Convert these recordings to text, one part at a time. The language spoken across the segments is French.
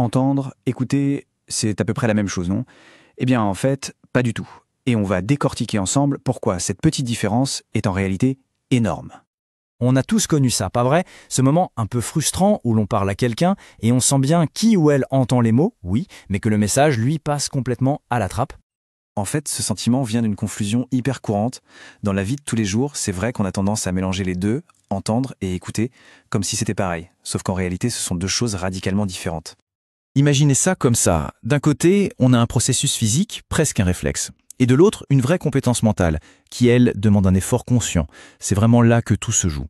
entendre, écouter, c'est à peu près la même chose, non? Eh bien, en fait, pas du tout. Et on va décortiquer ensemble pourquoi cette petite différence est en réalité énorme. On a tous connu ça, pas vrai? Ce moment un peu frustrant où l'on parle à quelqu'un et on sent bien qui ou elle entend les mots, oui, mais que le message, lui, passe complètement à la trappe. En fait, ce sentiment vient d'une confusion hyper courante. Dans la vie de tous les jours, c'est vrai qu'on a tendance à mélanger les deux, entendre et écouter, comme si c'était pareil. Sauf qu'en réalité, ce sont deux choses radicalement différentes. Imaginez ça comme ça. D'un côté, on a un processus physique, presque un réflexe. Et de l'autre, une vraie compétence mentale, qui, elle, demande un effort conscient. C'est vraiment là que tout se joue.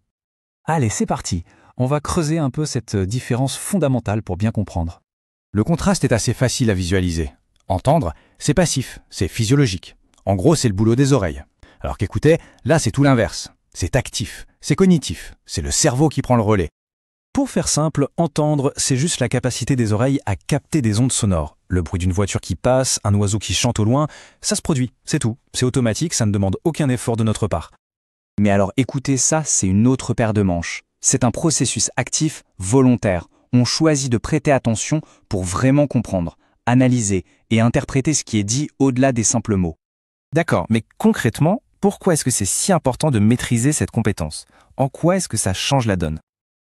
Allez, c'est parti. On va creuser un peu cette différence fondamentale pour bien comprendre. Le contraste est assez facile à visualiser. Entendre, c'est passif, c'est physiologique. En gros, c'est le boulot des oreilles. Alors qu'écouter, là, c'est tout l'inverse. C'est actif, c'est cognitif, c'est le cerveau qui prend le relais. Pour faire simple, entendre, c'est juste la capacité des oreilles à capter des ondes sonores. Le bruit d'une voiture qui passe, un oiseau qui chante au loin, ça se produit, c'est tout. C'est automatique, ça ne demande aucun effort de notre part. Mais alors écouter ça, c'est une autre paire de manches. C'est un processus actif, volontaire. On choisit de prêter attention pour vraiment comprendre, analyser et interpréter ce qui est dit au-delà des simples mots. D'accord, mais concrètement, pourquoi est-ce que c'est si important de maîtriser cette compétence? En quoi est-ce que ça change la donne?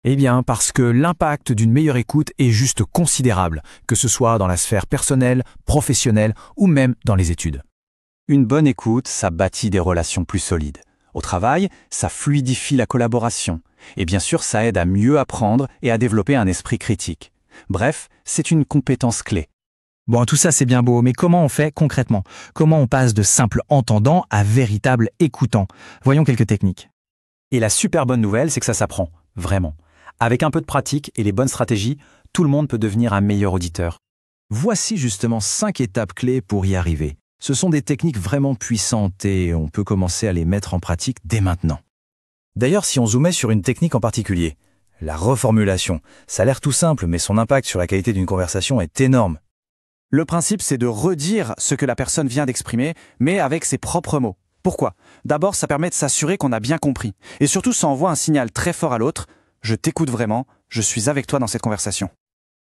Eh bien, parce que l'impact d'une meilleure écoute est juste considérable, que ce soit dans la sphère personnelle, professionnelle ou même dans les études. Une bonne écoute, ça bâtit des relations plus solides. Au travail, ça fluidifie la collaboration. Et bien sûr, ça aide à mieux apprendre et à développer un esprit critique. Bref, c'est une compétence clé. Bon, tout ça c'est bien beau, mais comment on fait concrètement? Comment on passe de simple entendant à véritable écoutant? Voyons quelques techniques. Et la super bonne nouvelle, c'est que ça s'apprend, vraiment. Avec un peu de pratique et les bonnes stratégies, tout le monde peut devenir un meilleur auditeur. Voici justement 5 étapes clés pour y arriver. Ce sont des techniques vraiment puissantes et on peut commencer à les mettre en pratique dès maintenant. D'ailleurs, si on zoomait sur une technique en particulier, la reformulation, ça a l'air tout simple, mais son impact sur la qualité d'une conversation est énorme. Le principe, c'est de redire ce que la personne vient d'exprimer, mais avec ses propres mots. Pourquoi? D'abord, ça permet de s'assurer qu'on a bien compris. Et surtout, ça envoie un signal très fort à l'autre. Je t'écoute vraiment, je suis avec toi dans cette conversation.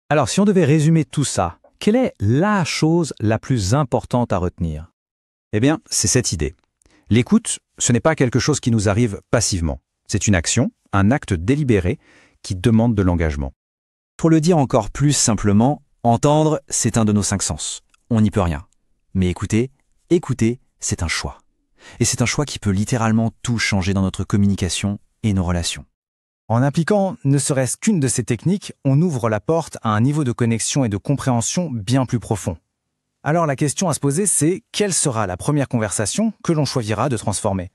Alors, si on devait résumer tout ça, quelle est la chose la plus importante à retenir? Eh bien, c'est cette idée. L'écoute, ce n'est pas quelque chose qui nous arrive passivement. C'est une action, un acte délibéré qui demande de l'engagement. Pour le dire encore plus simplement, entendre, c'est un de nos 5 sens. On n'y peut rien. Mais écouter, c'est un choix. Et c'est un choix qui peut littéralement tout changer dans notre communication et nos relations. En appliquant ne serait-ce qu'une de ces techniques, on ouvre la porte à un niveau de connexion et de compréhension bien plus profond. Alors la question à se poser, c'est quelle sera la première conversation que l'on choisira de transformer?